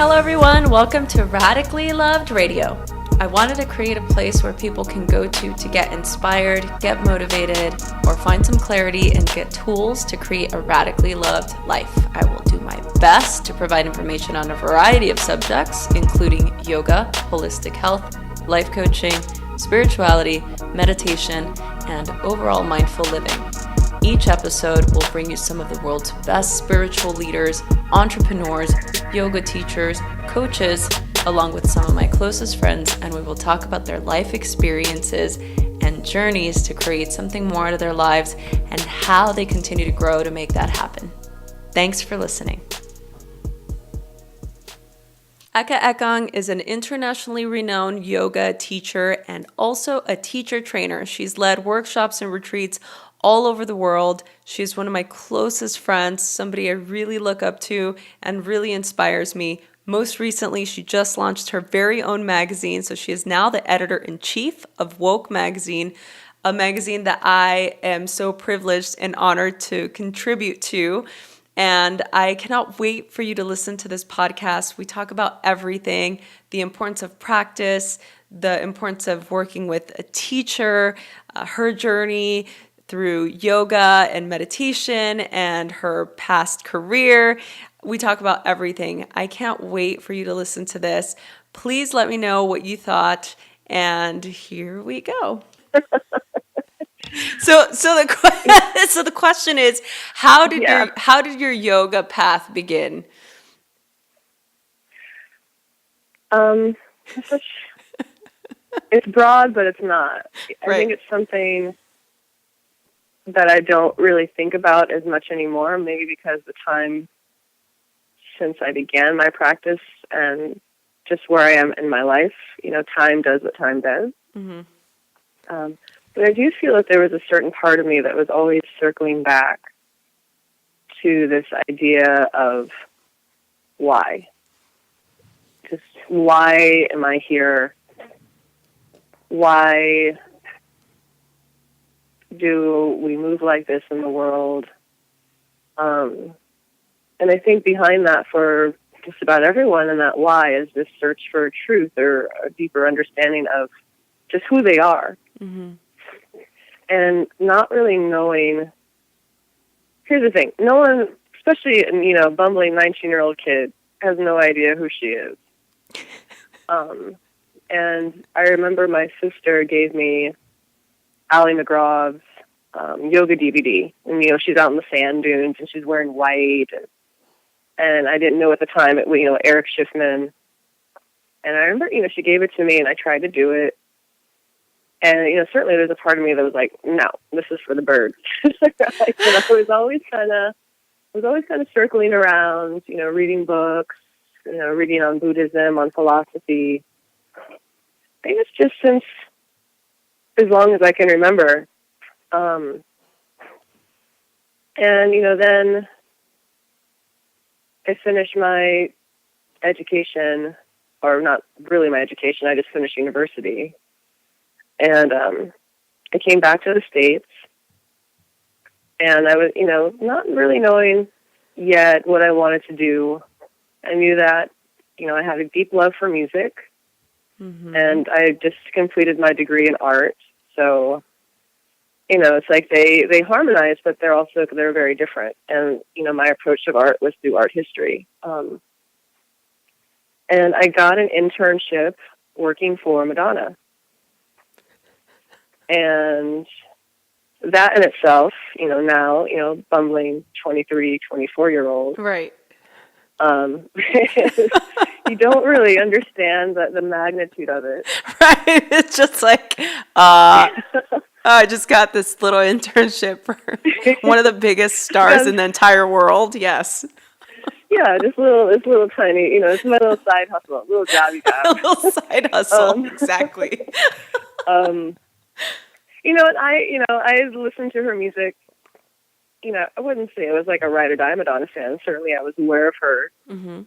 Hello everyone, welcome to Radically Loved Radio. I wanted to create a place where people can go to get inspired, get motivated, or find some clarity and get tools to create a radically loved life. I will do my best to provide information on a variety of subjects, including yoga, holistic health, life coaching, spirituality, meditation, and overall mindful living. Each episode will bring you some of the world's best spiritual leaders, entrepreneurs, yoga teachers, coaches, along with some of my closest friends, and we will talk about their life experiences and journeys to create something more out of their lives and how they continue to grow to make that happen. Thanks for listening. Eka Ekong is an internationally renowned yoga teacher and also a teacher trainer. She's led workshops and retreats all over the world. She's one of my closest friends, somebody I really look up to and really inspires me. Most recently, she just launched her very own magazine, so she is now the editor-in-chief of Woke magazine, a magazine that I am so privileged and honored to contribute to. And I cannot wait for you to listen to this podcast. We talk about everything, the importance of practice, the importance of working with a teacher, her journey through yoga and meditation, and her past career. We talk about everything. I can't wait for you to listen to this. Please let me know what you thought, and here we go. So the question is, how did your yoga path begin? It's broad, but it's not. I think it's something that I don't really think about as much anymore, maybe because the time since I began my practice and just where I am in my life, time does what time does. Mm-hmm. But I do feel that there was a certain part of me that was always circling back to this idea of why. Just why am I here? Why do we move like this in the world? And I think behind that for just about everyone, and that why is this search for truth or a deeper understanding of just who they are. Mm-hmm. And not really knowing. Here's the thing: no one, especially a bumbling 19-year-old kid, has no idea who she is. And I remember my sister gave me Allie McGraw's yoga DVD, and she's out in the sand dunes and she's wearing white, and I didn't know at the time Eric Schiffman, and I remember she gave it to me and I tried to do it. And, certainly there's a part of me that was like, no, this is for the birds. I was always kind of circling around, reading books, reading on Buddhism, on philosophy. I think it's just since as long as I can remember. And, then I finished my education, or not really my education, I just finished university. And I came back to the States, and I was, not really knowing yet what I wanted to do. I knew that, I had a deep love for music, mm-hmm. and I just completed my degree in art. So, it's like they harmonize, but they're very different. And, my approach of art was through art history. And I got an internship working for Madonna. And that in itself, now, bumbling 23, 24-year-old. Right. You don't really understand the magnitude of it. Right. It's just like, I just got this little internship for one of the biggest stars in the entire world. Yes. Yeah, this little tiny, it's my little side hustle, little job you got. A little side hustle, exactly. And I listened to her music. I wouldn't say I was like a ride or die Madonna fan. Certainly, I was aware of her. Mm-hmm.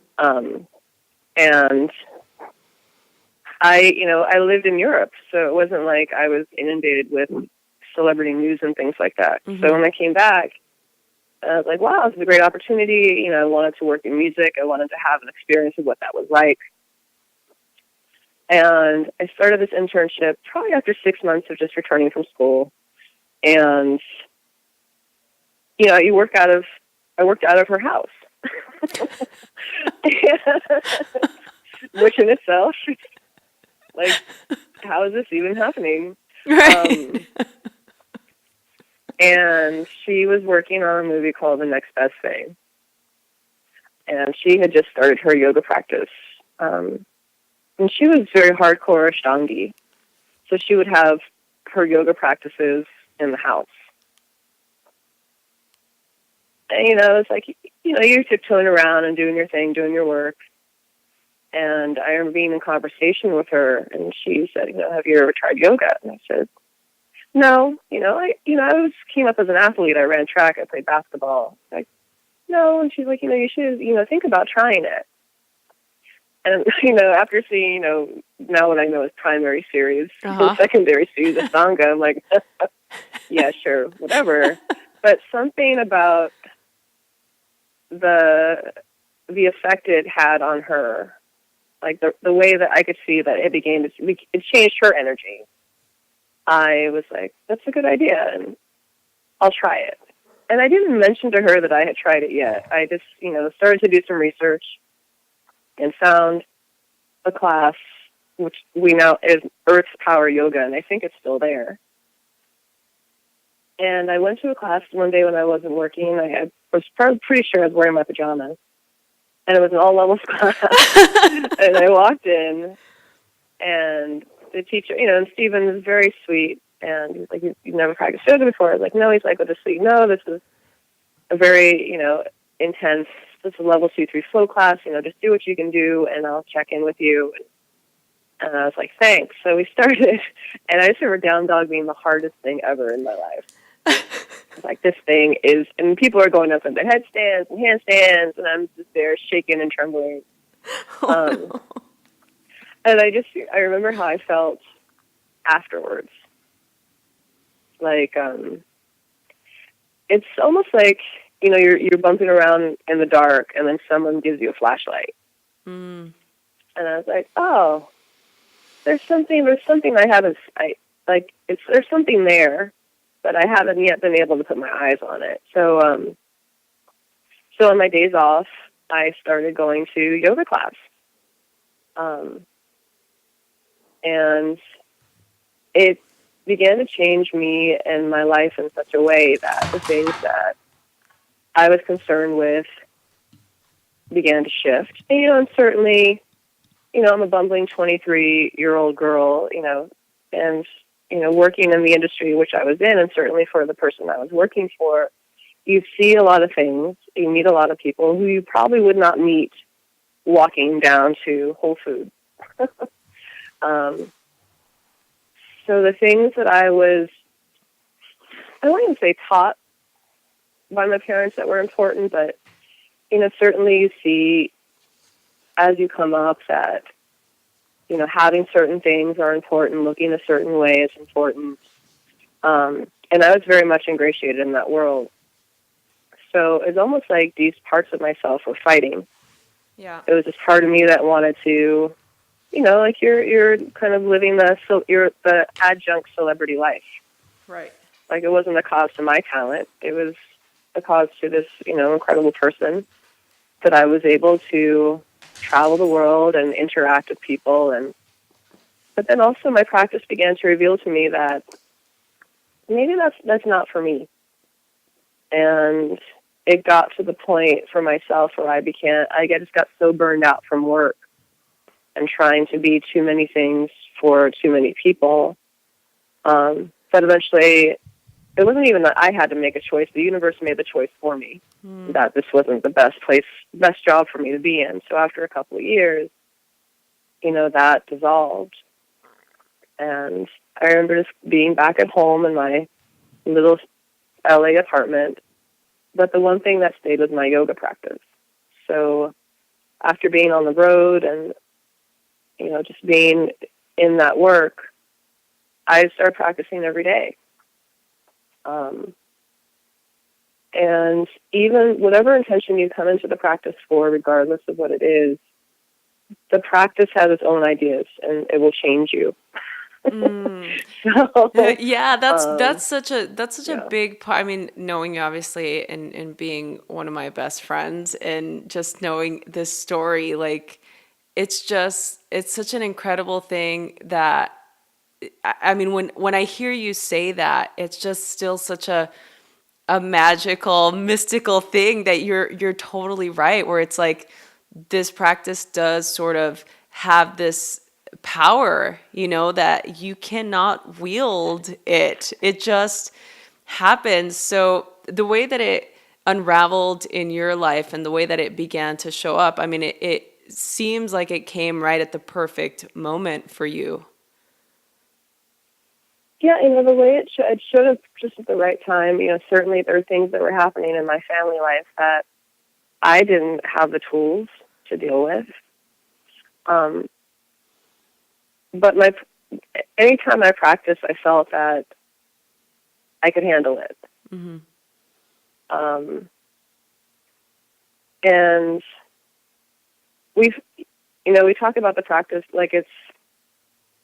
And I lived in Europe, so it wasn't like I was inundated with celebrity news and things like that. Mm-hmm. So when I came back, And I was like, wow, this is a great opportunity. I wanted to work in music. I wanted to have an experience of what that was like. And I started this internship probably after 6 months of just returning from school. And, I worked out of her house, which in itself, like, how is this even happening? Right. And she was working on a movie called The Next Best Thing. And she had just started her yoga practice. And she was very hardcore Ashtangi. So she would have her yoga practices in the house. And, it's like, you're tiptoeing around and doing your thing, doing your work. And I remember being in conversation with her, and she said, have you ever tried yoga? And I said, no. I came up as an athlete. I ran track. I played basketball. Like, no. And she's like, you should, think about trying it. And, after seeing, now what I know is primary series, secondary series of Sangha, I'm like, yeah, sure, whatever. But something about the effect it had on her, like the way that I could see that it changed her energy. I was like, that's a good idea, and I'll try it. And I didn't mention to her that I had tried it yet. I just, started to do some research and found a class, which we now is Earth's Power Yoga, and I think it's still there. And I went to a class one day when I wasn't working. I was pretty sure I was wearing my pajamas. And it was an all-levels class. And I walked in, and the teacher, and Stephen was very sweet. And he's like, you've never practiced yoga before? I was like, no. He's like, with the sweet, no, this is a very, intense, this is a level 2-3 flow class. Just do what you can do, and I'll check in with you. And I was like, thanks. So we started, and I just remember down dog being the hardest thing ever in my life. Like, this thing is, and people are going up into headstands and handstands, and I'm just there shaking and trembling. And I remember how I felt afterwards. Like, it's almost like, you're bumping around in the dark, and then someone gives you a flashlight. And I was like, oh, there's something I haven't, there's something there, but I haven't yet been able to put my eyes on it. So on my days off, I started going to yoga class. And it began to change me and my life in such a way that the things that I was concerned with began to shift. And certainly, I'm a bumbling 23-year-old girl, and, working in the industry which I was in, and certainly for the person I was working for, you see a lot of things. You meet a lot of people who you probably would not meet walking down to Whole Foods. So the things that I won't even say taught by my parents that were important, but, certainly you see as you come up that, having certain things are important, looking a certain way is important. And I was very much ingratiated in that world. So it's almost like these parts of myself were fighting. Yeah. It was this part of me that wanted to, like you're kind of living the adjunct celebrity life. Right. Like, it wasn't a cause to my talent. It was a cause to this, incredible person that I was able to travel the world and interact with people. But then also my practice began to reveal to me that maybe that's not for me. And it got to the point for myself where I just got so burned out from work and trying to be too many things for too many people. But eventually, it wasn't even that I had to make a choice. The universe made the choice for me that this wasn't the best job for me to be in. So after a couple of years, that dissolved. And I remember just being back at home in my little LA apartment. But the one thing that stayed was my yoga practice. So after being on the road and, just being in that work, I started practicing every day. And even whatever intention you come into the practice for, regardless of what it is, the practice has its own ideas and it will change you. Mm. So, Yeah, um, that's such a yeah. big part. I mean, knowing you obviously and being one of my best friends and just knowing this story, like it's such an incredible thing that I mean when I hear you say that, it's just still such a magical, mystical thing that you're totally right, where it's like this practice does sort of have this power, you know, that you cannot wield it. It just happens. So the way that it unraveled in your life and the way that it began to show up, I mean, it seems like it came right at the perfect moment for you. Yeah, the way it should have just at the right time. Certainly there are things that were happening in my family life that I didn't have the tools to deal with. Um, but anytime I practiced, I felt that I could handle it. Mm-hmm. Um, and we've, we talk about the practice like it's,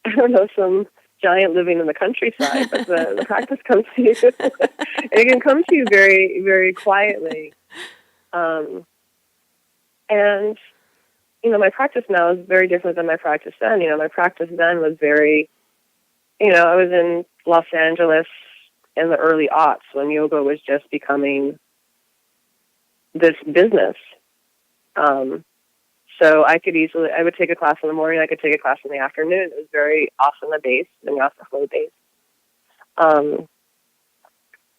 I don't know, some giant living in the countryside, but the practice comes to you. It can come to you very, very quietly. Um, and, my practice now is very different than my practice then. My practice then was very, I was in Los Angeles in the early aughts when yoga was just becoming this business. So I would take a class in the morning, I could take a class in the afternoon. It was very asana-based, vinyasa flow-based.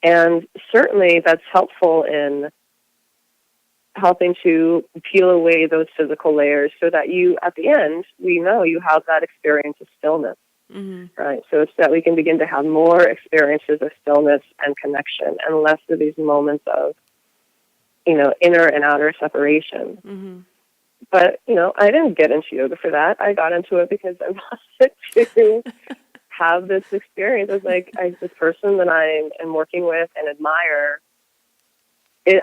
And certainly that's helpful in helping to peel away those physical layers so that you, at the end, we know you have that experience of stillness, Mm-hmm. right? So it's that we can begin to have more experiences of stillness and connection and less of these moments of, inner and outer separation. Mm-hmm. But, I didn't get into yoga for that. I got into it because I wanted to have this experience as this person that I am working with and admire.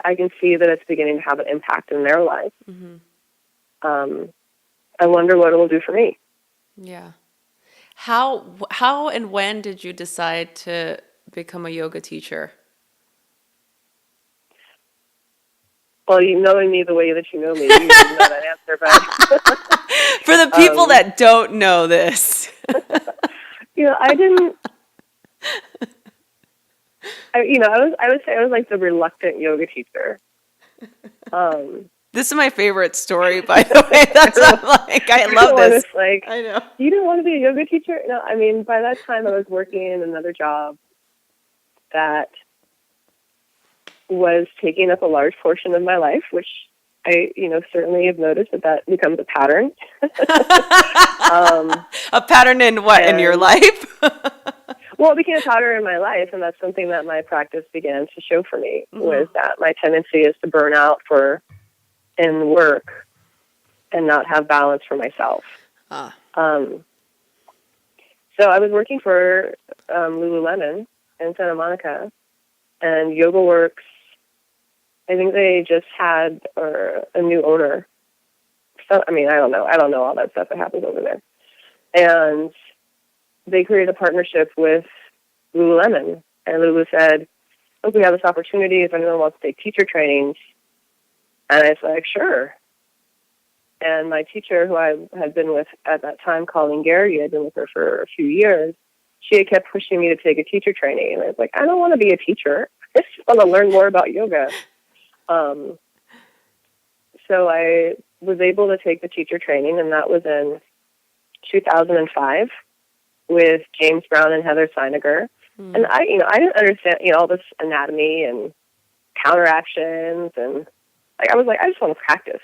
I can see that it's beginning to have an impact in their life. Mm-hmm. I wonder what it will do for me. Yeah. How and when did you decide to become a yoga teacher? Well, knowing me the way that you know me, you know that answer. But For the people that don't know this. I didn't. I would say I was like the reluctant yoga teacher. This is my favorite story, by the way. That's I'm like, I love Everyone this. is like, I know. you don't want to be a yoga teacher? No, I mean, by that time I was working in another job that was taking up a large portion of my life, which I, certainly have noticed that becomes a pattern. A pattern in what in your life? Well, it became a pattern in my life, and that's something that my practice began to show for me, was that my tendency is to burn out in work and not have balance for myself. So I was working for Lululemon in Santa Monica, and YogaWorks, I think they just had a new owner. So, I mean, I don't know. I don't know all that stuff that happens over there. And they created a partnership with Lululemon. And Lulu said, look, we have this opportunity if anyone wants to take teacher trainings. And I was like, sure. And my teacher, who I had been with at that time, Colleen Garrity, I'd been with her for a few years, she had kept pushing me to take a teacher training. And I was like, I don't want to be a teacher. I just want to learn more about yoga. So I was able to take the teacher training, and that was in 2005 with James Brown and Heather Seiniger. And I didn't understand, all this anatomy and counteractions, and I was like, I just want to practice.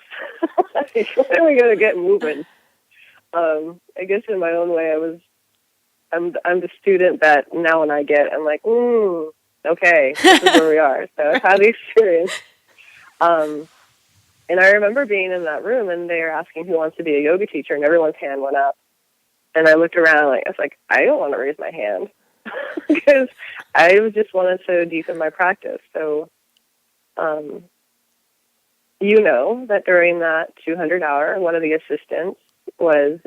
When are we going to get moving? I guess in my own way, I'm the student that now when I get, I'm like, okay, this is where we are. So I've had the experience. And I remember being in that room, and they were asking who wants to be a yoga teacher, and everyone's hand went up. And I looked around, I was like, I don't want to raise my hand because I just wanted to deepen my practice. So Um, you know that during that 200 hour, one of the assistants was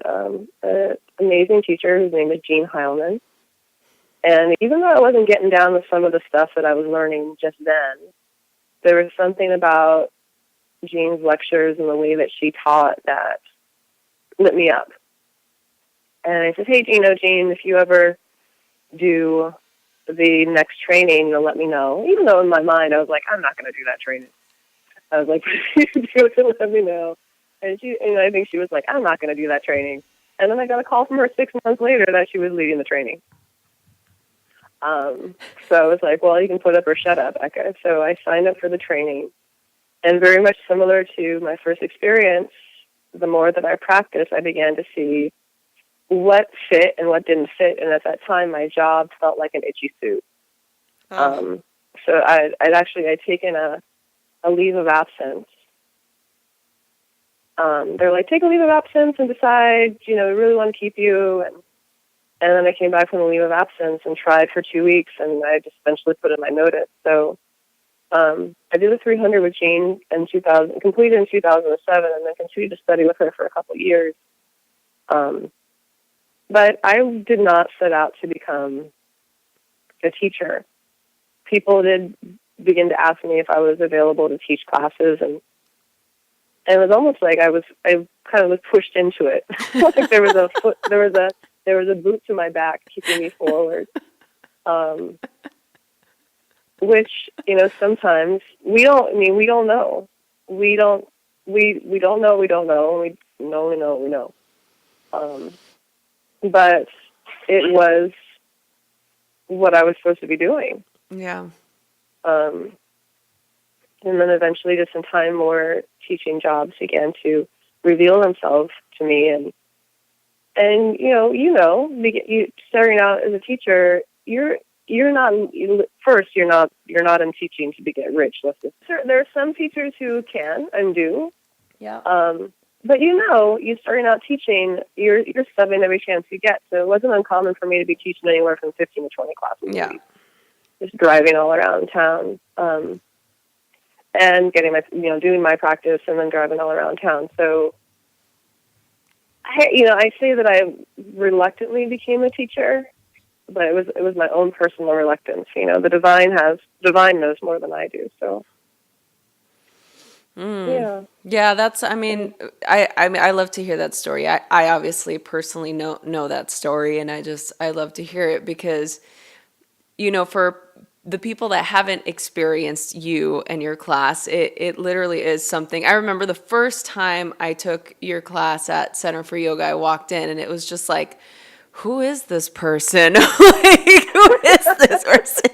an amazing teacher whose name is Jean Heilman. And even though I wasn't getting down with some of the stuff that I was learning just then, there was something about Jean's lectures and the way that she taught that lit me up. And I said, hey, Jean, if you ever do the next training, you'll let me know. Even though in my mind I was like, I'm not going to do that training. I was like, you do it, let me know. And I think she was like, I'm not going to do that training. And then I got a call from her 6 months later that she was leading the training. So I was like, well, you can put up or shut up, Eka. So I signed up for the training. And very much similar to my first experience, the more that I practiced, I began to see what fit and what didn't fit. And at that time, my job felt like an itchy suit. So I'd taken a leave of absence. They're like, take a leave of absence and decide, we really want to keep you. And then I came back from the leave of absence and tried for 2 weeks, and I just eventually put in my notice. So I did the 300 with Jean in 2000, completed in 2007, and then continued to study with her for a couple of years. But I did not set out to become a teacher. People did begin to ask me if I was available to teach classes, and it was almost like I kind of was pushed into it. Like there was a boot to my back keeping me forward. Which, sometimes we don't know. We don't know, we know. But it was what I was supposed to be doing. Yeah. And then eventually, just in time, more teaching jobs began to reveal themselves to me. And starting out as a teacher, you're not in teaching to get rich. There are some teachers who can and do. Yeah. But you starting out teaching, you're subbing every chance you get. So it wasn't uncommon for me to be teaching anywhere from 15 to 20 classes a week. Just driving all around town, and getting doing my practice and then driving all around town. So I say that I reluctantly became a teacher, but it was my own personal reluctance. The divine knows more than I do. So. Yeah, that's, I love to hear that story. I obviously personally know that story, and I love to hear it because, for the people that haven't experienced you and your class, it literally is something. I remember the first time I took your class at Center for Yoga, I walked in and it was just like, who is this person? Like, who is this person?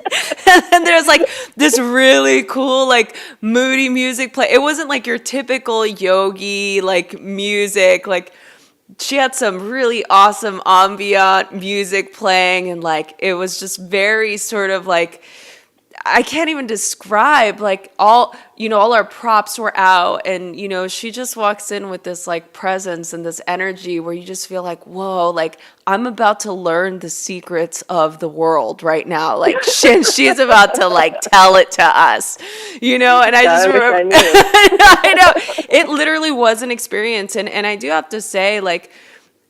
And then there's like this really cool, like moody music play. It wasn't like your typical yogi, like music. Like she had some really awesome ambient music playing, and like it was just very sort of like, I can't even describe, like all our props were out, and she just walks in with this like presence and this energy where you just feel like, whoa, like I'm about to learn the secrets of the world right now. Like she's about to like tell it to us, and I just remember, I know it literally was an experience. And I do have to say, like,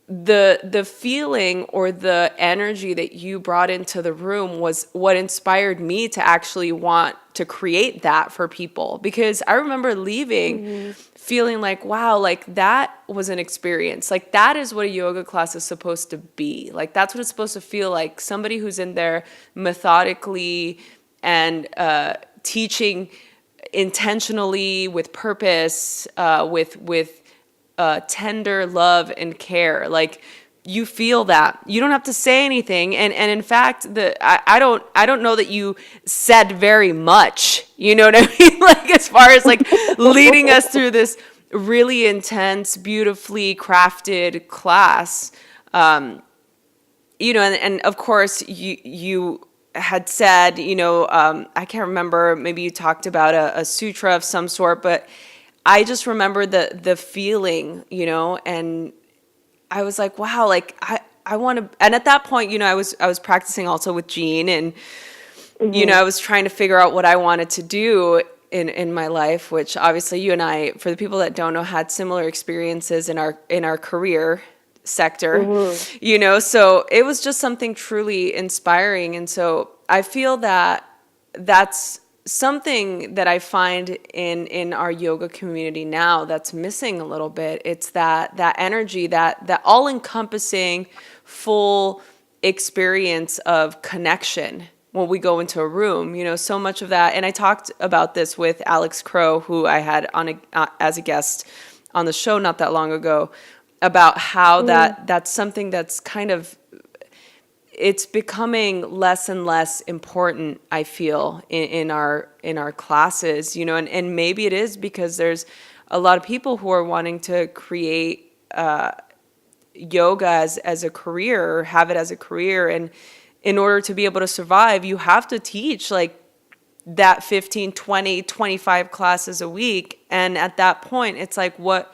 the feeling or the energy that you brought into the room was what inspired me to actually want to create that for people. Because I remember leaving feeling like, wow, like that was an experience. Like that is what a yoga class is supposed to be. Like that's what it's supposed to feel like. Somebody who's in there methodically and teaching intentionally with purpose, with tender love and care. Like you feel that. You don't have to say anything. And in fact, I don't know that you said very much. You know what I mean? Like as far as like leading us through this really intense, beautifully crafted class. And of course you had said, I can't remember, maybe you talked about a sutra of some sort, but I just remember the feeling, and I was like, wow, like I want to. And at that point, I was practicing also with Jean, and I was trying to figure out what I wanted to do. in my life, which obviously you and I, for the people that don't know, had similar experiences in our career sector, Mm-hmm. so it was just something truly inspiring. And so I feel that that's something that I find in our yoga community now that's missing a little bit. It's that energy, that all encompassing full experience of connection when we go into a room, so much of that. And I talked about this with Alex Crow, who I had on as a guest on the show not that long ago, about how that's something that's kind of, it's becoming less and less important, I feel, in our classes, and maybe it is because there's a lot of people who are wanting to create yoga as a career, or have it as a career. And in order to be able to survive, you have to teach like that 15, 20, 25 classes a week. And at that point, it's like, what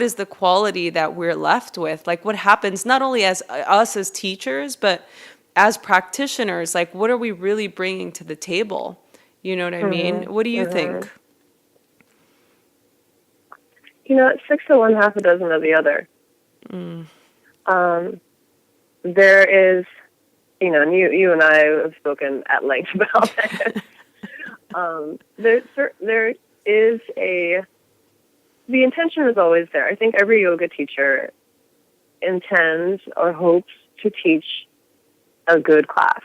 is the quality that we're left with? Like, what happens not only as us as teachers, but as practitioners? Like, what are we really bringing to the table? You know what I mean? Mm-hmm. What do you Mm-hmm. think? It's 6 to 1, half a dozen of the other. There is, and you and I have spoken at length about this. There is the intention is always there. I think every yoga teacher intends or hopes to teach a good class.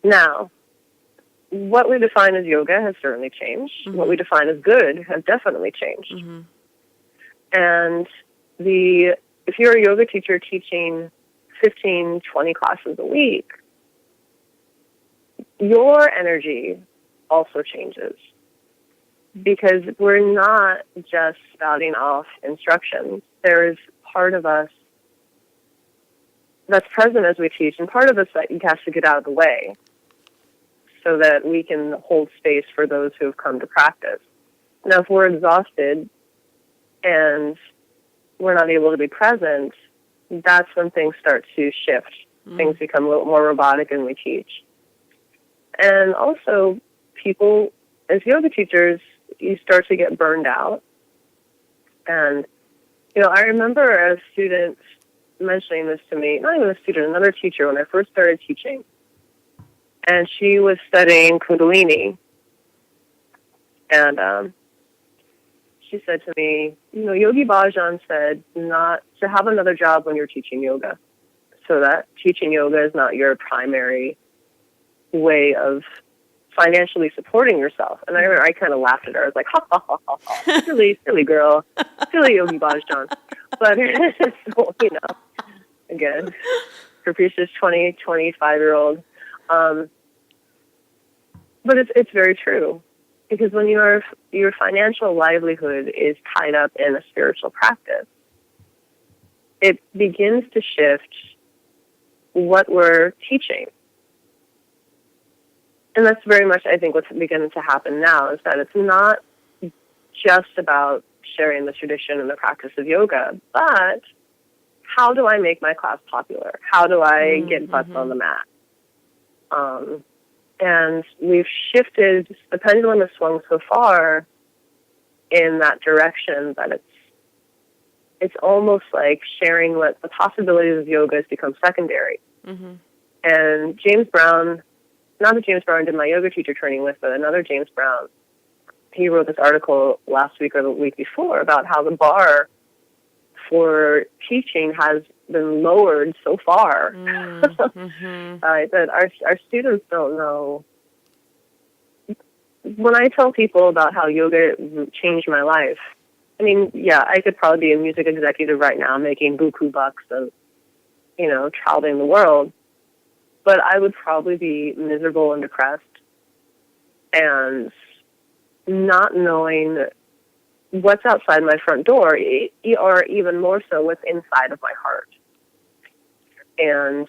Now, what we define as yoga has certainly changed. Mm-hmm. What we define as good has definitely changed. Mm-hmm. And if you're a yoga teacher teaching 15, 20 classes a week, your energy also changes. Because we're not just spouting off instructions. There is part of us that's present as we teach, and part of us that has to get out of the way so that we can hold space for those who have come to practice. Now, if we're exhausted and we're not able to be present, that's when things start to shift. Things become a little more robotic and we teach. And also, people, as yoga teachers, you start to get burned out. And, I remember a student mentioning this to me, not even a student, another teacher, when I first started teaching. And she was studying Kundalini. And she said to me, Yogi Bhajan said not to have another job when you're teaching yoga. So that teaching yoga is not your primary way of financially supporting yourself. And I kind of laughed at her. I was like, ha, ha, ha, ha, ha. Silly girl. Silly Yogi Bhajan. But, so, again, capricious 25-year-old. But it's very true. Because when your financial livelihood is tied up in a spiritual practice, it begins to shift what we're teaching. And that's very much, I think, what's beginning to happen now, is that it's not just about sharing the tradition and the practice of yoga, but how do I make my class popular? How do I get butts on the mat? And we've shifted, the pendulum has swung so far in that direction that it's almost like sharing what the possibilities of yoga has become secondary. Mm-hmm. And James Brown, not that James Brown did my yoga teacher training with, but another James Brown, he wrote this article last week or the week before about how the bar for teaching has been lowered so far. That our students don't know. When I tell people about how yoga changed my life, I mean, yeah, I could probably be a music executive right now making buku bucks and, traveling the world. But I would probably be miserable and depressed and not knowing what's outside my front door, or even more so what's inside of my heart. And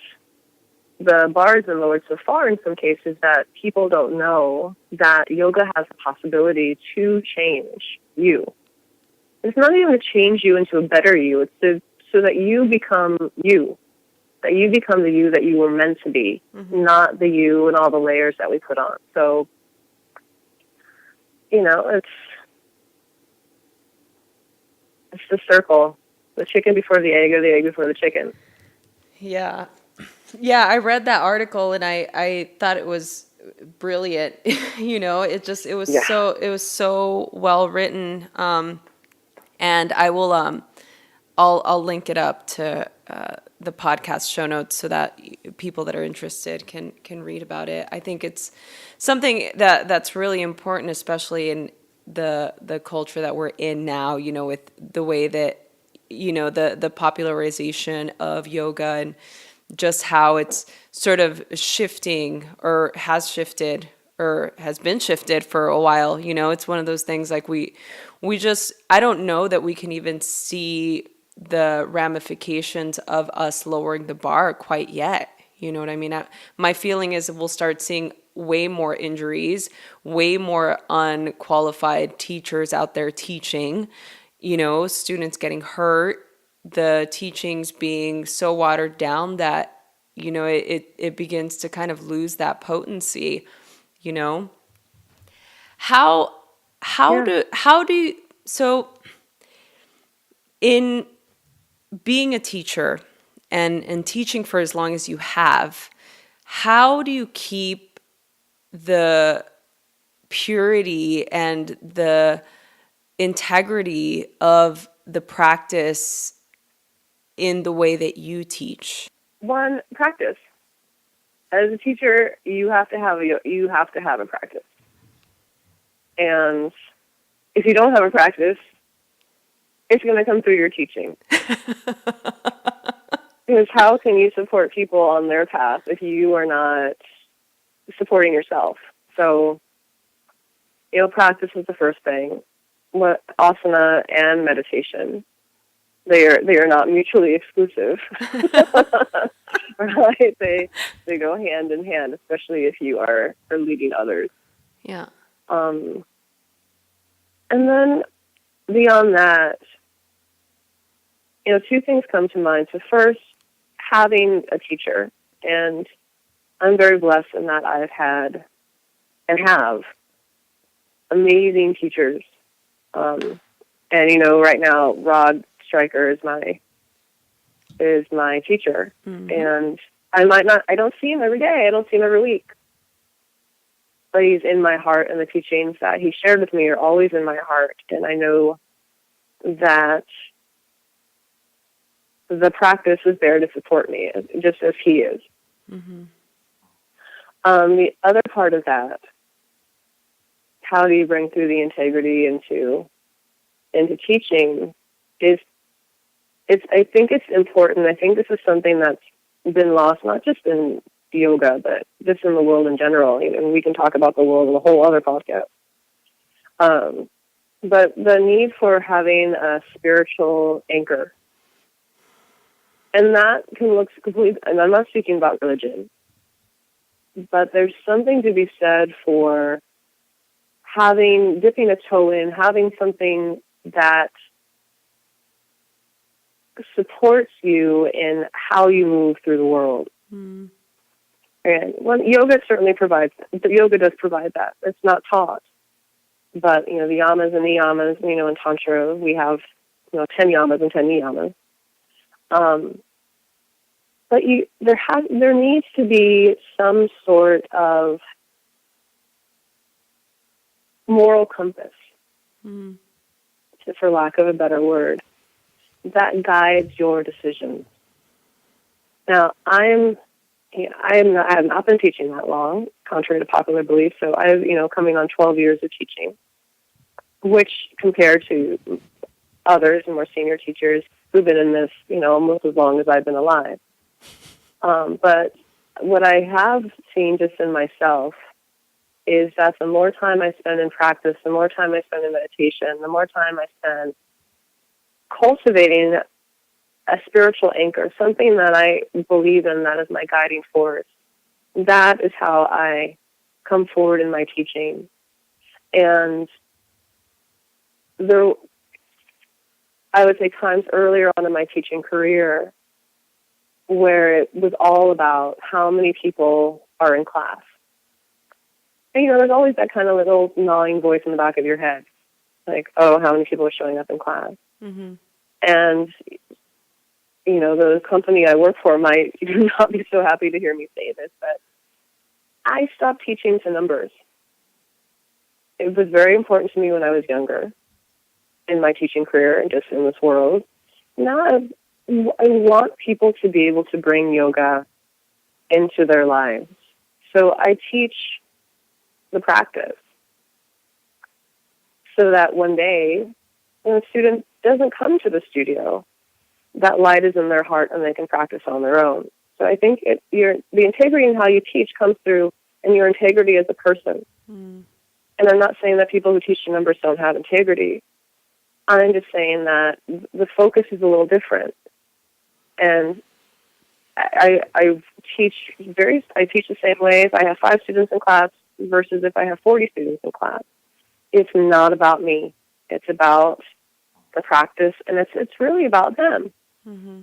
the bar has been lowered so far in some cases that people don't know that yoga has the possibility to change you. It's not even to change you into a better you. It's so that you become you. That you become the you that you were meant to be, not the you and all the layers that we put on. So it's the circle, the chicken before the egg or the egg before the chicken. Yeah. Yeah, I read that article and I thought it was brilliant. Yeah. It was so well written. And I will I'll link it up to the podcast show notes so that people that are interested can read about it. I think it's something that's really important, especially in the culture that we're in now. With the way that the popularization of yoga and just how it's sort of shifting or has shifted or has been shifted for a while. It's one of those things like we just, I don't know that we can even see the ramifications of us lowering the bar quite yet. You know what I mean? My feeling is we'll start seeing way more injuries, way more unqualified teachers out there teaching, students getting hurt, the teachings being so watered down that, it begins to kind of lose that potency, you know? How Yeah. how do you, so in being a teacher and teaching for as long as you have, how do you keep the purity and the integrity of the practice in the way that you teach? One, practice. As a teacher, you have to have a practice. And if you don't have a practice, it's going to come through your teaching. Because how can you support people on their path if you are not supporting yourself? So, practice is the first thing. What asana and meditation, they are not mutually exclusive. Right? They go hand in hand, especially if you are leading others. Yeah. And then beyond that, two things come to mind. So first, having a teacher, and I'm very blessed in that I've had and have amazing teachers. And right now, Rod Stryker is my teacher, Mm-hmm. and I don't see him every day. I don't see him every week, but he's in my heart, and the teachings that he shared with me are always in my heart, and I know that the practice is there to support me, just as he is. Mm-hmm. The other part of that, how do you bring through the integrity into teaching, is I think it's important. I think this is something that's been lost, not just in yoga, but just in the world in general. And we can talk about the world in a whole other podcast. But the need for having a spiritual anchor. And that can look complete, and I'm not speaking about religion, but there's something to be said for dipping a toe in, having something that supports you in how you move through the world. Mm. And yoga certainly provides, yoga does provide that. It's not taught. But, the yamas and niyamas, in Tantra, we have, 10 yamas and 10 niyamas. But there needs to be some sort of moral compass, for lack of a better word, that guides your decisions. Now, I have not been teaching that long, contrary to popular belief. So I've, coming on 12 years of teaching, which compared to others and more senior teachers who've been in this, almost as long as I've been alive. But what I have seen just in myself is that the more time I spend in practice, the more time I spend in meditation, the more time I spend cultivating a spiritual anchor, something that I believe in, that is my guiding force. That is how I come forward in my teaching. And I would say times earlier on in my teaching career where it was all about how many people are in class. And, there's always that kind of little gnawing voice in the back of your head, like, oh, how many people are showing up in class? Mm-hmm. And, the company I work for might not be so happy to hear me say this, but I stopped teaching to numbers. It was very important to me when I was younger in my teaching career and just in this world. Now I want people to be able to bring yoga into their lives. So I teach the practice so that one day when a student doesn't come to the studio, that light is in their heart and they can practice on their own. So I think the integrity in how you teach comes through in your integrity as a person. Mm. And I'm not saying that people who teach the numbers don't have integrity. I'm just saying that the focus is a little different. And I teach the same way if I have 5 students in class versus if I have 40 students in class. It's not about me. It's about the practice, and it's really about them. Mm-hmm.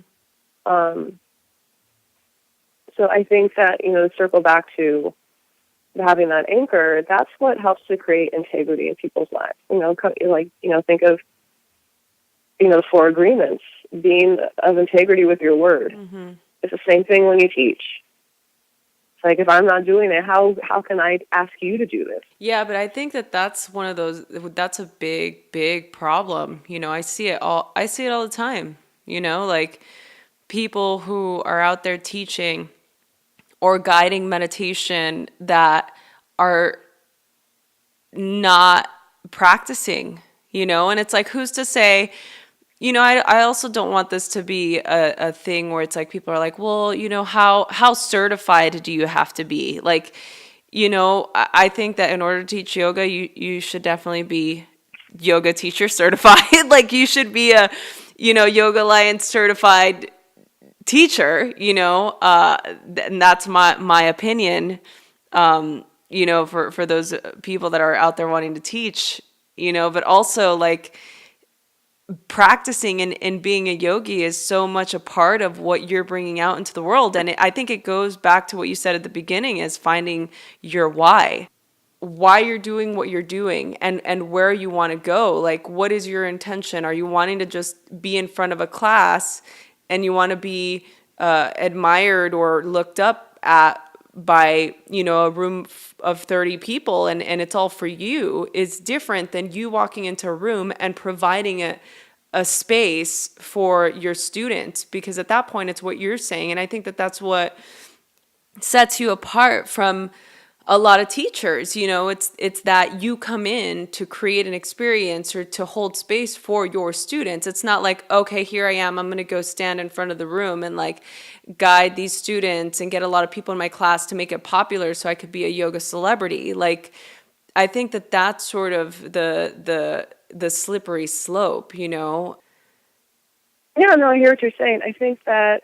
So I think that, circle back to having that anchor, that's what helps to create integrity in people's lives. Think of, the 4 agreements, being of integrity with your word. Mm-hmm. It's the same thing when you teach. It's like, if I'm not doing it, how can I ask you to do this? Yeah, but I think that's one of those, that's a big, big problem. I see it all the time, like people who are out there teaching or guiding meditation that are not practicing, and it's like, who's to say, I also don't want this to be a thing where it's like people are like, well, how certified do you have to be? Like, I think that in order to teach yoga, you should definitely be yoga teacher certified. Like you should be a, Yoga Alliance certified teacher, and that's my opinion, for those people that are out there wanting to teach, but also like practicing and being a yogi is so much a part of what you're bringing out into the world. And I think it goes back to what you said at the beginning, is finding your why you're doing what you're doing, and where you want to go. Like, what is your intention? Are you wanting to just be in front of a class and you want to be admired or looked up at by, a room of 30 people, and it's all for you, is different than you walking into a room and providing a space for your students, because at that point it's what you're saying. And I think that that's what sets you apart from a lot of teachers. It's that you come in to create an experience or to hold space for your students. It's not like, okay, here I am, I'm going to go stand in front of the room and like guide these students and get a lot of people in my class to make it popular so I could be a yoga celebrity. Like, I think that that's sort of the slippery slope. Yeah, no, I hear what you're saying. I think that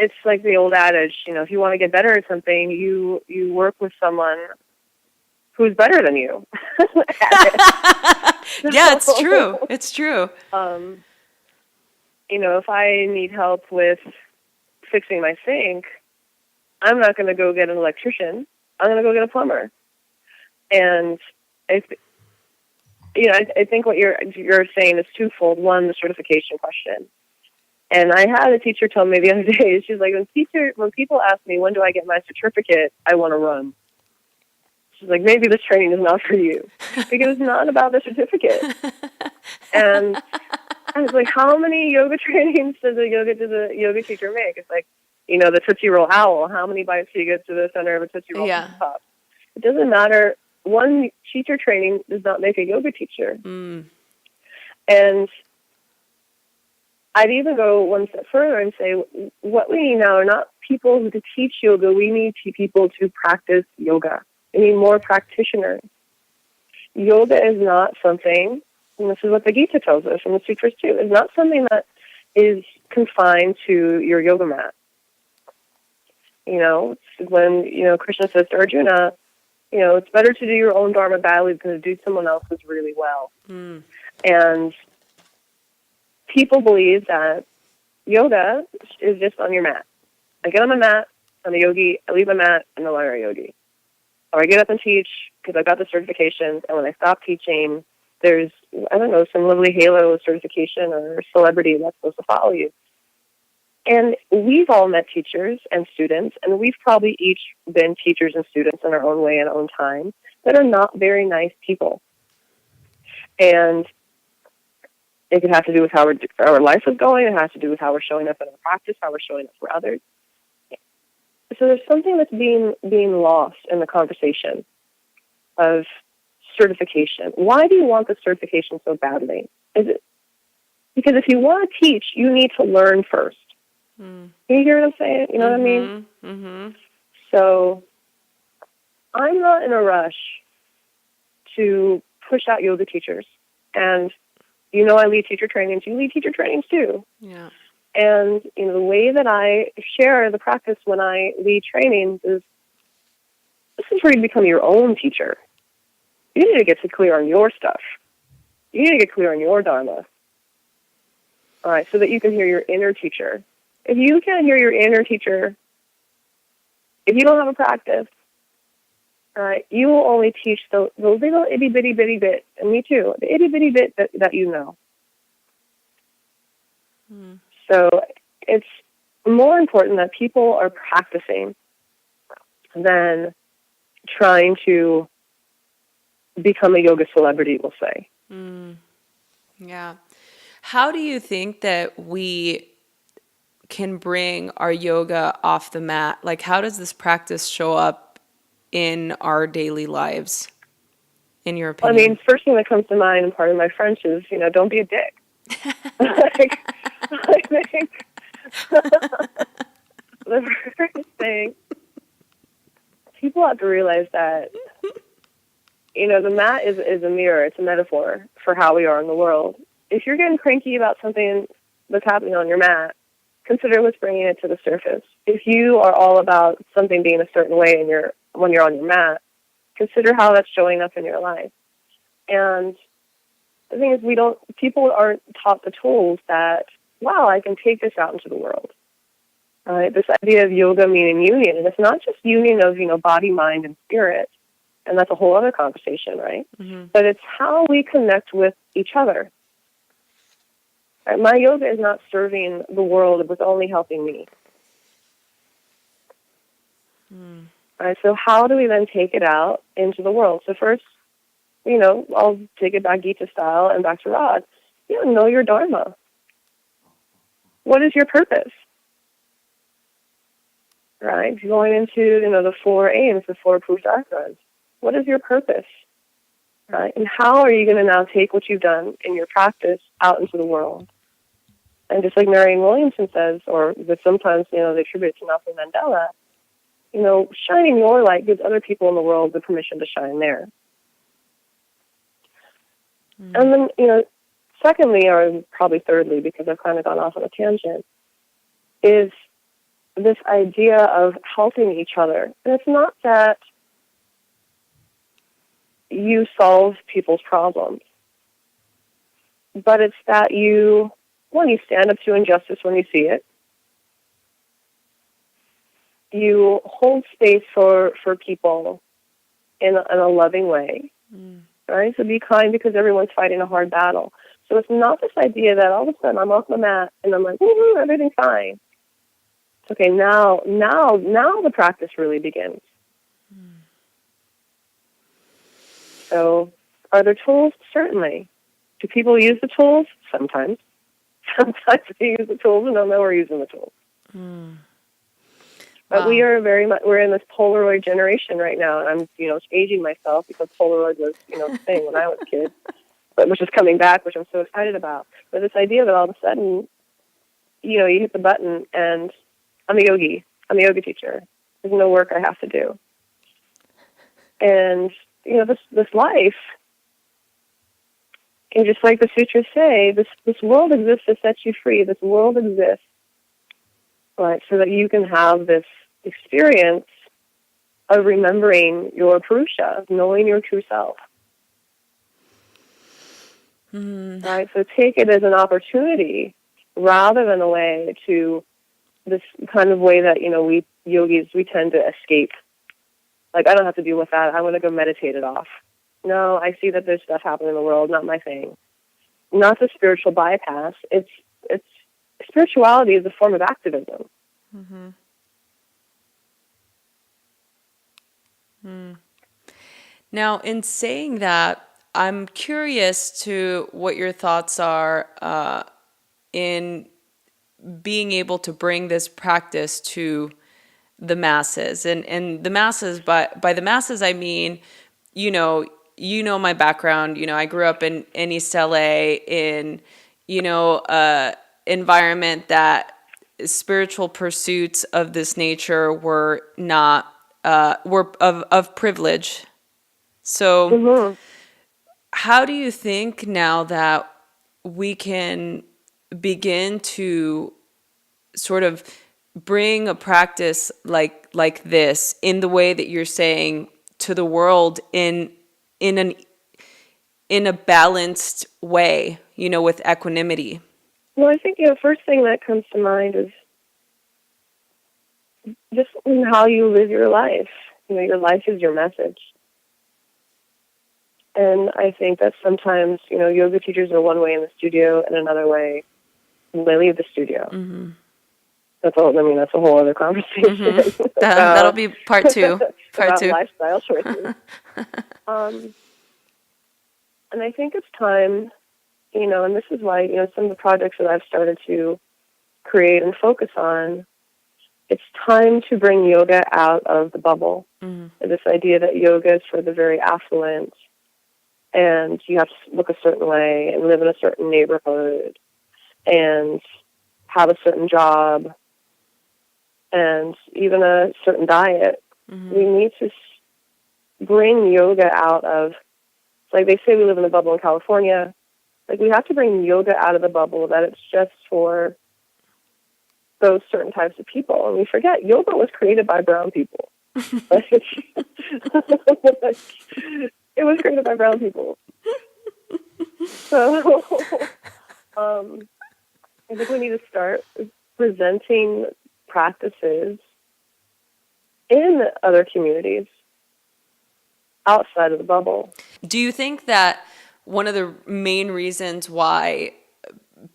it's like the old adage, if you want to get better at something, you work with someone who's better than you. Yeah, it's true. It's true. If I need help with fixing my sink, I'm not going to go get an electrician. I'm going to go get a plumber. And I think what you're saying is twofold. One, the certification question. And I had a teacher tell me the other day, she's like, when people ask me, when do I get my certificate, I want to run. She's like, maybe this training is not for you, because it's not about the certificate. And I was like, how many yoga trainings does a yoga teacher make? It's like, the Tootsie Roll owl. How many bites do you get to the center of a Tootsie Roll? Yeah. Puff? It doesn't matter. One teacher training does not make a yoga teacher. Mm. And I'd even go one step further and say, what we need now are not people who to teach yoga. We need people to practice yoga. We need more practitioners. Yoga is not something, and this is what the Gita tells us, and the sutras too, is not something that is confined to your yoga mat. When, Krishna says to Arjuna, it's better to do your own dharma badly than to do someone else's really well. Mm. And people believe that yoga is just on your mat. I get on my mat, I'm a yogi. I leave my mat, and no longer a yogi. Or I get up and teach because I got the certifications, and when I stop teaching, there's, I don't know, some lovely halo certification or celebrity that's supposed to follow you. And we've all met teachers and students, and we've probably each been teachers and students in our own way and our own time that are not very nice people. And it could have to do with how our life is going. It has to do with how we're showing up in our practice, how we're showing up for others. So there's something that's being lost in the conversation of certification. Why do you want the certification so badly? Is it because if you want to teach, you need to learn first? Mm. You hear what I'm saying? You know what I mean? Mm-hmm. So I'm not in a rush to push out yoga teachers. And I lead teacher trainings. You lead teacher trainings too. Yeah. And the way that I share the practice when I lead trainings is, this is where you become your own teacher. You need to get clear on your stuff. You need to get clear on your dharma. All right, so that you can hear your inner teacher. If you can't hear your inner teacher, if you don't have a practice, you will only teach the little itty bitty bit, and me too, the itty bitty bit that you know. Mm. So it's more important that people are practicing than trying to become a yoga celebrity, we'll say. Mm. Yeah. How do you think that we can bring our yoga off the mat? Like, how does this practice show up in our daily lives, in your opinion? I mean, first thing that comes to mind, and part of my French is, don't be a dick. I think the first thing, people have to realize that, the mat is a mirror. It's a metaphor for how we are in the world. If you're getting cranky about something that's happening on your mat, consider what's bringing it to the surface. If you are all about something being a certain way when you're on your mat, consider how that's showing up in your life. And the thing is, people aren't taught the tools that, wow, I can take this out into the world. This idea of yoga meaning union, and it's not just union of, body, mind, and spirit, and that's a whole other conversation, right? Mm-hmm. But it's how we connect with each other. Right? My yoga is not serving the world, it was only helping me. Mm. Right, so how do we then take it out into the world? So first, I'll take it back Gita style and back to Rod. Know your dharma. What is your purpose? Right? Going into, the 4 aims, the 4 Purusharthas. What is your purpose? Right? And how are you going to now take what you've done in your practice out into the world? And just like Marianne Williamson says, or that sometimes, they attribute to Nelson Mandela, shining your light gives other people in the world the permission to shine there. Mm. And then, secondly, or probably thirdly, because I've kind of gone off on a tangent, is this idea of helping each other. And it's not that you solve people's problems, but it's that you stand up to injustice when you see it. You hold space for people in a loving way. Mm. Right? So be kind because everyone's fighting a hard battle. So it's not this idea that all of a sudden I'm off the mat and I'm like, woohoo, everything's fine. Okay, now the practice really begins. Mm. So are there tools? Certainly. Do people use the tools? Sometimes. Sometimes they use the tools and don't know we're using the tools. Mm. But wow. We're in this Polaroid generation right now, and I'm, aging myself because Polaroid was, the thing when I was a kid, which is coming back, which I'm so excited about. But this idea that all of a sudden, you hit the button and I'm a yogi. I'm a yoga teacher. There's no work I have to do. And, this life, and just like the sutras say, this world exists to set you free. This world exists, right, so that you can have this experience of remembering your Purusha, of knowing your true self. Mm. Right? So take it as an opportunity rather than a way to this kind of way that, we yogis, we tend to escape. Like, I don't have to deal with that. I'm going to go meditate it off. No, I see that there's stuff happening in the world, not my thing. Not the spiritual bypass. It's spirituality is a form of activism. Mm-hmm. Now, in saying that, I'm curious to what your thoughts are in being able to bring this practice to the masses. And the masses, by the masses, I mean, my background. I grew up in East LA in, environment that spiritual pursuits of this nature were not, were of privilege. So Mm-hmm. how do you think now that we can begin to sort of bring a practice like this in the way that you're saying to the world in an in a balanced way, with equanimity? Well, I think, first thing that comes to mind is just in how you live your life. Your life is your message. And I think that sometimes, yoga teachers are one way in the studio and another way when they leave the studio. Mm-hmm. That's a whole other conversation. Mm-hmm. That'll be part two. About lifestyle choices. And I think it's time, and this is why, some of the projects that I've started to create and focus on, it's time to bring yoga out of the bubble. Mm-hmm. This idea that yoga is for the very affluent, and you have to look a certain way and live in a certain neighborhood and have a certain job and even a certain diet. Mm-hmm. We need to bring yoga out of, like they say we live in a bubble in California, like we have to bring yoga out of the bubble that it's just for those certain types of people. And we forget, yoga was created by brown people. It was created by brown people. So I think we need to start presenting practices in other communities outside of the bubble. Do you think that one of the main reasons why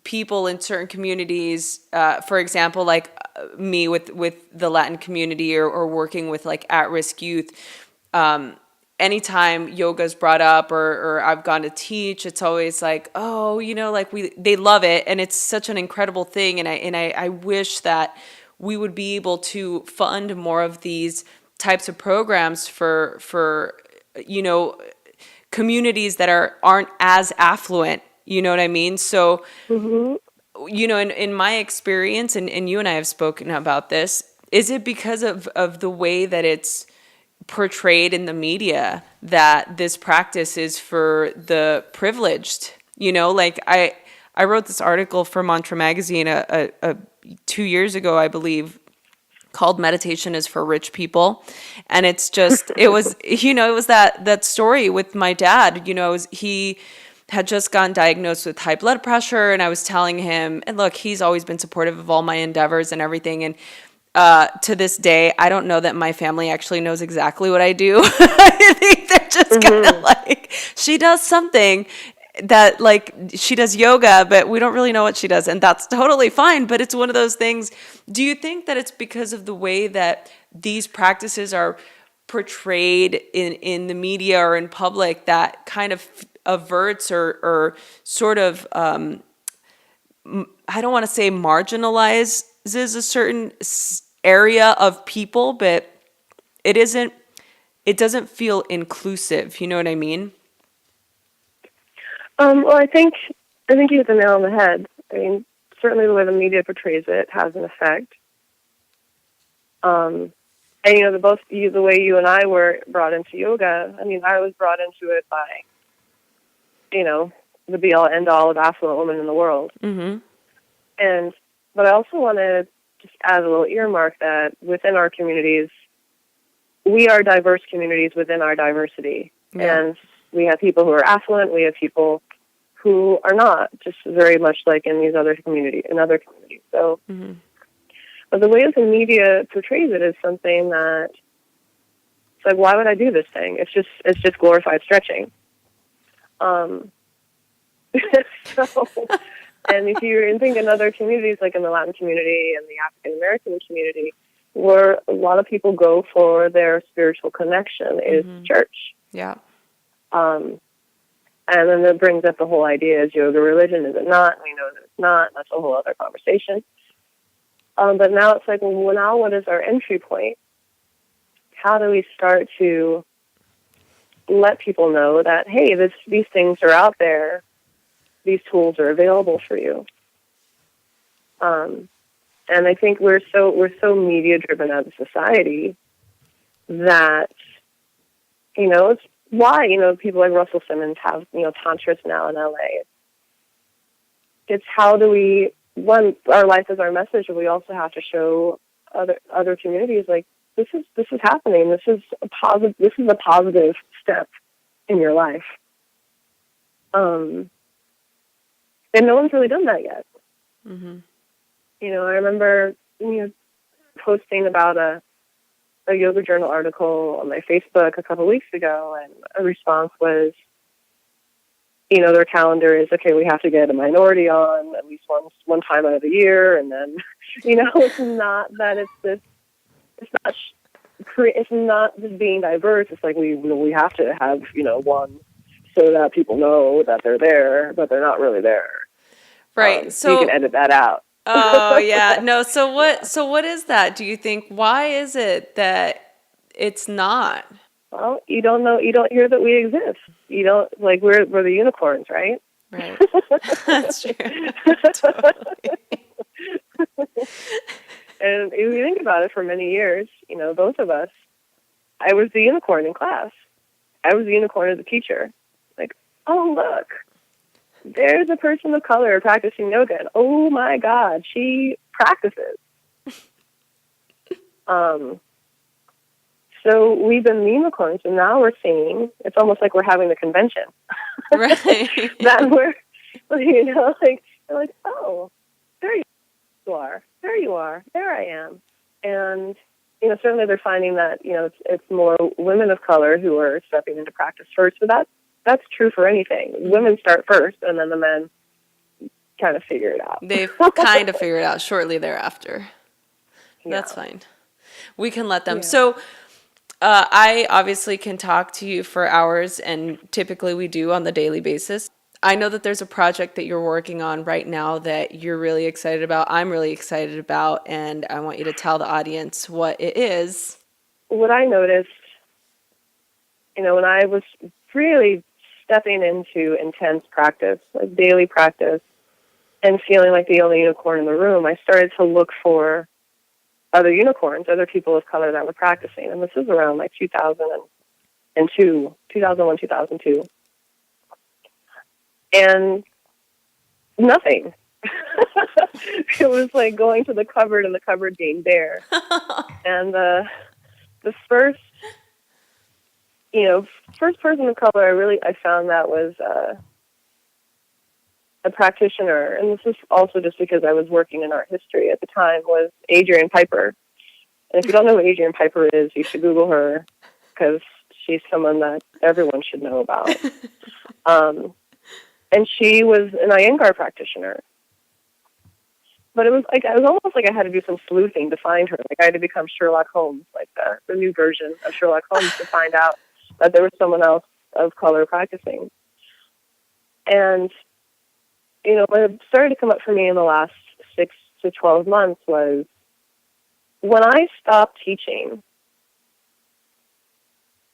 people in certain communities, for example, like me with the Latin community or working with like at-risk youth, anytime yoga is brought up or I've gone to teach, it's always like, oh, like they love it. And it's such an incredible thing. And I wish that we would be able to fund more of these types of programs for communities that aren't as affluent. You know what I mean? So, Mm-hmm. In my experience, and you and I have spoken about this, is it because of the way that it's portrayed in the media that this practice is for the privileged? Like I wrote this article for Mantra Magazine 2 years ago, I believe, called "Meditation is for Rich People," and it's just it was that story with my dad. He had just gotten diagnosed with high blood pressure, and I was telling him, and look, he's always been supportive of all my endeavors and everything, and to this day, I don't know that my family actually knows exactly what I do. I think they're just kind of like, she does something that, like, she does yoga, but we don't really know what she does, and that's totally fine. But it's one of those things. Do you think that it's because of the way that these practices are portrayed in the media or in public that kind of averts or sort of, I don't want to say marginalizes a certain area of people, but it doesn't feel inclusive. You know what I mean? Well, I think you hit the nail on the head. I mean, certainly the way the media portrays it has an effect. And the way you and I were brought into yoga. I mean, I was brought into it by, the be-all, end-all of affluent women in the world. Mm-hmm. But I also want to just add a little earmark that within our communities, we are diverse communities within our diversity. Yeah. And we have people who are affluent, we have people who are not, just very much like in these other communities, So, Mm-hmm. But the way that the media portrays it is something that it's like, why would I do this thing? It's just glorified stretching. Um, so, and if you think in other communities, like in the Latin community and the African American community, where a lot of people go for their spiritual connection is church. Yeah. And then that brings up the whole idea, is yoga religion? Is it not? We know that it's not. That's a whole other conversation. But now it's like, well, now what is our entry point? How do we start to let people know that, hey, these things are out there. These tools are available for you. And I think we're so media driven as a society that, it's why, people like Russell Simmons have, tantras now in LA. It's how do we, one, our life is our message, but we also have to show other communities, like, this is happening. This is a positive step in your life. And no one's really done that yet. Mm-hmm. I remember posting about a yoga journal article on my Facebook a couple of weeks ago, and a response was, their calendar is, okay, we have to get a minority on at least one time out of the year, and then, it's not that it's not just being diverse. It's like we have to have one so that people know that they're there, but they're not really there. Right. So you can edit that out. Oh yeah. No. So what is that? Do you think, why is it that it's not? Well, you don't know. You don't hear that we exist. You don't, like, we're the unicorns, right? Right. That's true. Totally. And if you think about it, for many years, both of us, I was the unicorn in class. I was the unicorn as a teacher. Like, oh, look, there's a person of color practicing yoga, and oh my God, she practices. So we've been the unicorns, and now we're seeing, it's almost like we're having the convention. Right. That we're, like, they're like, oh, there you are. There you are. There I am. And, certainly they're finding that, it's more women of color who are stepping into practice first. But that's true for anything. Women start first, and then the men kind of figure it out. They kind of figure it out shortly thereafter. Yeah. That's fine. We can let them. Yeah. So I obviously can talk to you for hours, and typically we do on the daily basis. I know that there's a project that you're working on right now that you're really excited about. I'm really excited about, and I want you to tell the audience what it is. What I noticed, when I was really stepping into intense practice, like daily practice, and feeling like the only unicorn in the room, I started to look for other unicorns, other people of color that were practicing. And this is around like 2001, 2002. And nothing. It was like going to the cupboard and the cupboard being bare. And the first person of color I found that was a practitioner, and this is also just because I was working in art history at the time, was Adrienne Piper. And if you don't know who Adrienne Piper is, you should Google her, because she's someone that everyone should know about. And she was an Iyengar practitioner. But it was almost like I had to do some sleuthing to find her. Like I had to become Sherlock Holmes, like the new version of Sherlock Holmes, to find out that there was someone else of color practicing. And what started to come up for me in the last 6 to 12 months was, when I stopped teaching,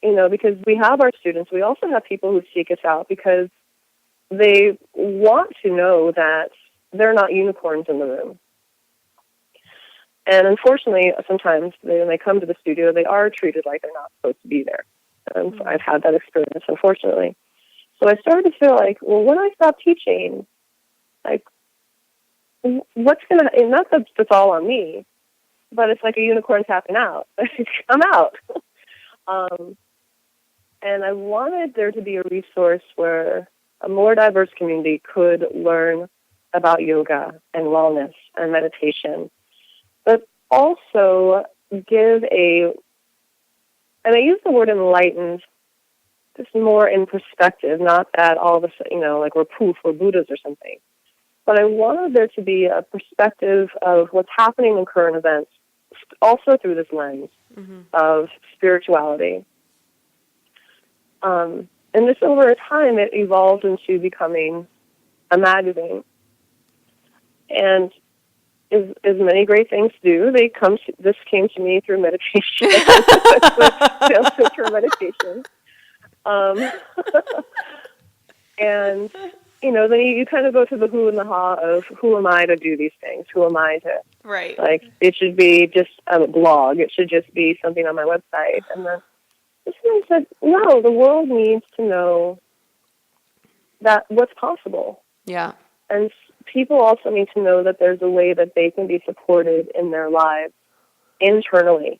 because we have our students, we also have people who seek us out because they want to know that they're not unicorns in the room. And unfortunately, sometimes when they come to the studio, they are treated like they're not supposed to be there. And I've had that experience, unfortunately. So I started to feel like, well, when I stop teaching, like, what's going to, and not that it's all on me, but it's like a unicorn tapping out. I'm out. And I wanted there to be a resource where a more diverse community could learn about yoga and wellness and meditation, but also give and I use the word enlightened just more in perspective, not that all of us, like we're poof, we're Buddhas or something. But I wanted there to be a perspective of what's happening in current events, also through this lens of spirituality. And just over time, it evolved into becoming a magazine. And as many great things do, this came to me through meditation. Through meditation. And, then you kind of go to the who and the ha of who am I to do these things? Who am I to, Right. Like, it should be just a blog. It should just be something on my website. And then I said, no, the world needs to know that what's possible. Yeah. And people also need to know that there's a way that they can be supported in their lives internally.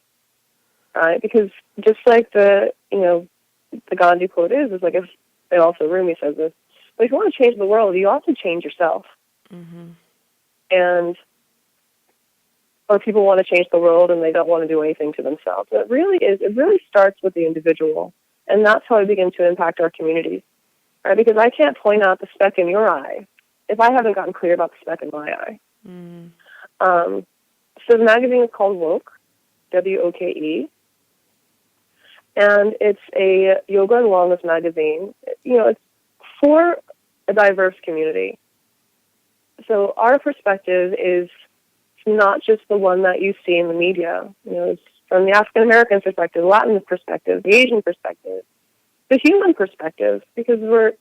Right? Because just like the Gandhi quote is like, if, and also Rumi says this, but if you want to change the world, you have to change yourself. Or people want to change the world and they don't want to do anything to themselves. It really starts with the individual. And that's how we begin to impact our communities. Right? Because I can't point out the speck in your eye if I haven't gotten clear about the speck in my eye. So the magazine is called Woke, WOKE. And it's a yoga and wellness magazine. It's for a diverse community. So our perspective is not just the one that you see in the media. It's from the African American perspective, the Latin perspective, the Asian perspective, the human perspective, because we're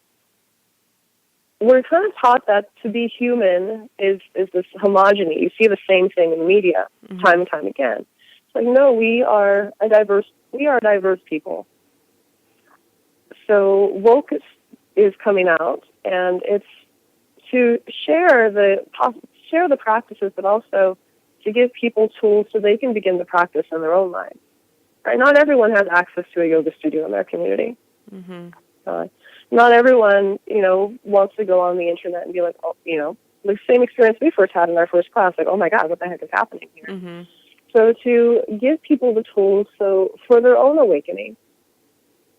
kind of taught that to be human is this homogeny. You see the same thing in the media time and time again. It's like, no, we are diverse people. So Woke is coming out, and it's to share the practices, but also to give people tools so they can begin to practice in their own lives. Right? Not everyone has access to a yoga studio in their community. Not everyone, wants to go on the internet and be like, the same experience we first had in our first class, like, oh my God, what the heck is happening here? So to give people the tools for their own awakening.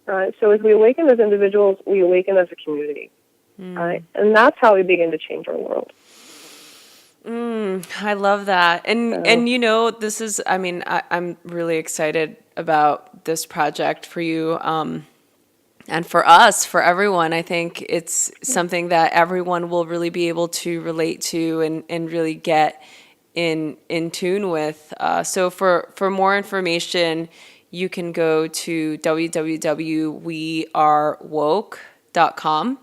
Right? So as we awaken as individuals, we awaken as a community. Right? And that's how we begin to change our world. I love that. And this is, I'm really excited about this project for you. And for us, for everyone. I think it's something that everyone will really be able to relate to and really get in tune with. So for more information, you can go to www.wearewoke.com.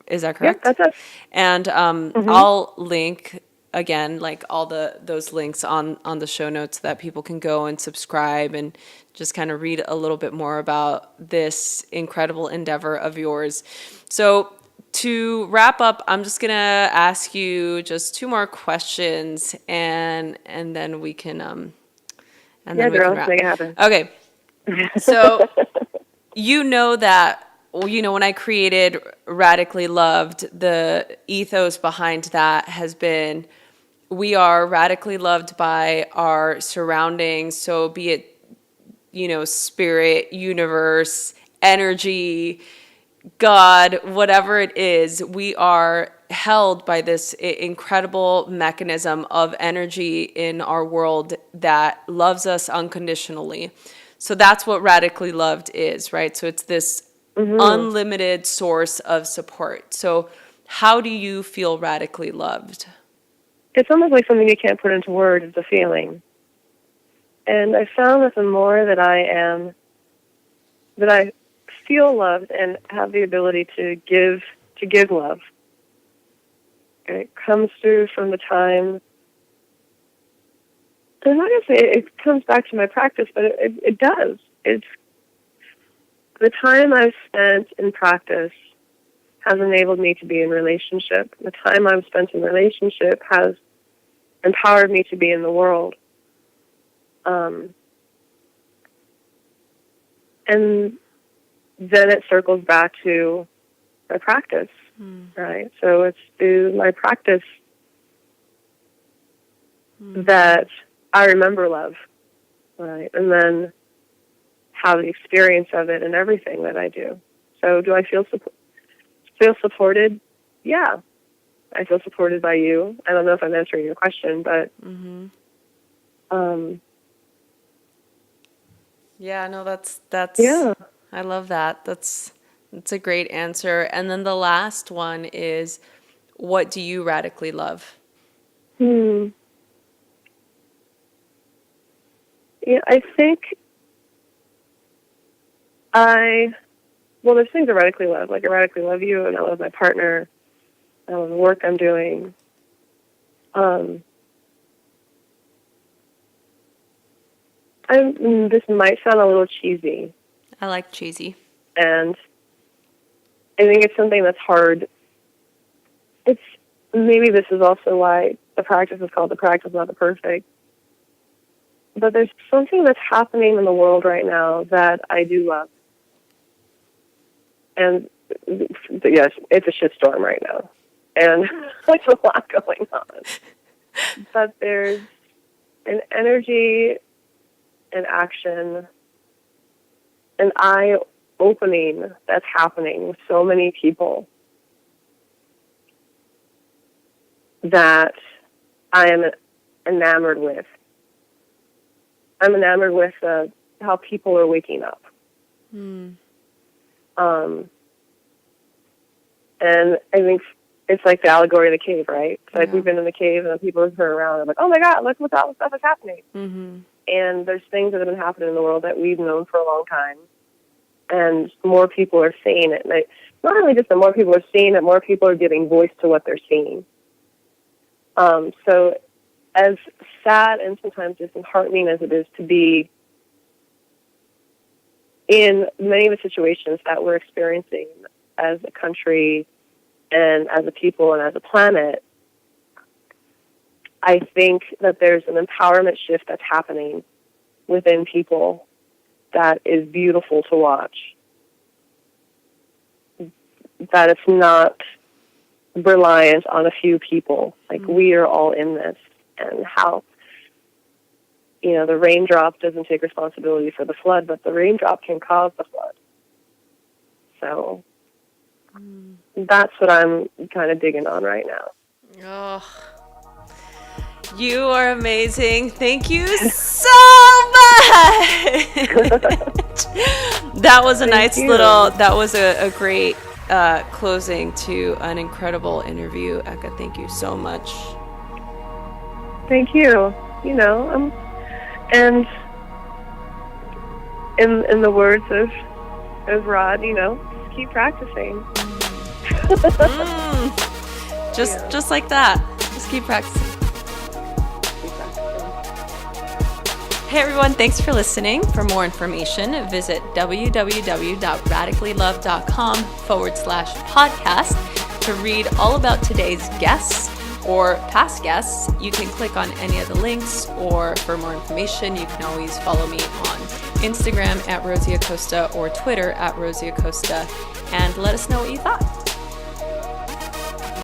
Is that correct? Yeah, that's it. And I'll link again, like all those links on the show notes that people can go and subscribe and just kind of read a little bit more about this incredible endeavor of yours. So to wrap up, I'm just gonna ask you just two more questions, and then we can Make it happen. Okay, so that. When I created Radically Loved, the ethos behind that has been we are radically loved by our surroundings. So be it, spirit, universe, energy, God, whatever it is, we are held by this incredible mechanism of energy in our world that loves us unconditionally. So that's what radically loved is, right? So it's this unlimited source of support. So how do you feel radically loved? It's almost like something you can't put into words. It's a feeling. And I found that the more that I feel loved and have the ability to give love, and it comes through from the time, I'm not going to say it comes back to my practice, but it does. It's the time I've spent in practice has enabled me to be in relationship. The time I've spent in relationship has empowered me to be in the world. And then it circles back to my practice, right? So it's through my practice that I remember love, right? And then have the experience of it in everything that I do. So do I feel supported? Yeah, I feel supported by you. I don't know if I'm answering your question, but yeah, no, that's yeah. I love that. That's a great answer. And then the last one is, what do you radically love? Yeah, I think there's things I radically love. Like I radically love you, and I love my partner. I love the work I'm doing. This might sound a little cheesy, I like cheesy. and I think it's something that's hard. It's maybe this is also why the practice is called the practice, not the perfect. But there's something that's happening in the world right now that I do love. And yes, it's a shitstorm right now. And there's a lot going on. But there's an energy, an action, an eye-opening that's happening with so many people that I am enamored with. I'm enamored with how people are waking up. And I think it's like the allegory of the cave, right? It's like we've been in the cave and the people are turning around and like, oh my God, look what all this stuff is happening. And there's things that have been happening in the world that we've known for a long time. And more people are seeing it. And not only just that more people are seeing it, more people are giving voice to what they're seeing. So as sad and sometimes disheartening as it is to be in many of the situations that we're experiencing as a country and as a people and as a planet, I think that there's an empowerment shift that's happening within people that is beautiful to watch. That it's not reliant on a few people. Like, we are all in this. And how, the raindrop doesn't take responsibility for the flood, but the raindrop can cause the flood. So that's what I'm kind of digging on right now. Oh, you are amazing. Thank you so much. That was a that was a great closing to an incredible interview. Eka, thank you so much. Thank you. And in the words of Rod, just keep practicing. Just like that. Just keep practicing. Hey everyone, thanks for listening. For more information, visit www.radicallylove.com/podcast to read all about today's guests or past guests. You can click on any of the links, or for more information, you can always follow me on Instagram @Rosie Acosta or Twitter @Rosie Acosta, and let us know what you thought.